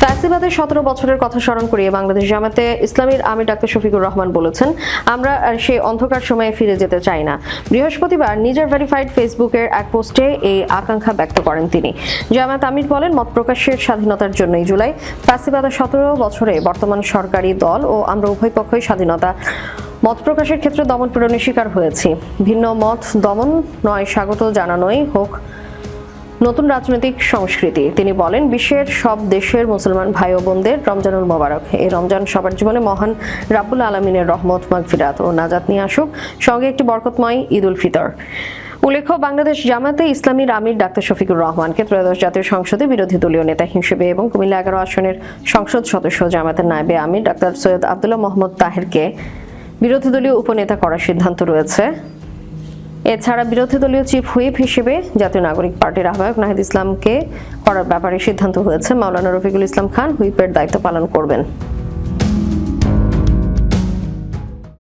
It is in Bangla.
ফ্যাসিবাদের 17 বছরের কথা স্মরণ করিয়ে বাংলাদেশ জামাতে ইসলামীর আমির ডাক্তার শফিকুর রহমান বলেছেন, আমরা আর সেই অন্ধকার সময়ে ফিরে যেতে চাই না। বৃহস্পতিবার নিজের ভেরিফাইড ফেসবুকের এক পোস্টে এই আকাঙ্ক্ষা ব্যক্ত করেন তিনি। জামাত আমির বলেন, মত প্রকাশের স্বাধীনতার জন্যই জুলাই ফ্যাসিবাদের 17 বছরে বর্তমান সরকারি দল ও আমরা উভয় পক্ষই স্বাধীনতা মত প্রকাশের ক্ষেত্রে দমন পীড়নের শিকার হয়েছি। ভিন্ন মত দমন নয়, স্বাগত জানানোই হোক নতুন রাজনৈতিক সংস্কৃতি। তিনি বলেন, বিশ্বের সব দেশের মুসলমান ভাই ও বোনদের রমজানুল মোবারক। এই রমজান সবার জীবনে মহান রাব্বুল আলামিনের রহমত, মাগফিরাত ও নাজাত নিয়ে আসুক, সঙ্গে একটি বরকতময় ঈদ উল ফিতর। উল্লেখ্য, বাংলাদেশ জামাতে ইসলামীর আমির ডাক্তার শফিকুর রহমানকে ত্রয়োদশ জাতীয় সংসদে বিরোধী দলীয় নেতা হিসেবে এবং কুমিল্লা 11 আসনের সংসদ সদস্য জামাতের নায়েবে আমির ডাক্তার সৈয়দ আব্দুল্লাহ মোহাম্মদ তাহেরকে বিরোধী দলীয় উপনেতা করার সিদ্ধান্ত রয়েছে। এছাড়া বিরোধী দলীয় চিফ হুইপ হিসেবে জাতীয় নাগরিক পার্টির আহ্বায়ক নাহিদ ইসলামকে করার ব্যাপারে সিদ্ধান্ত হয়েছে। মাওলানা রফিকুল ইসলাম খান হুইপের দায়িত্ব পালন করবেন।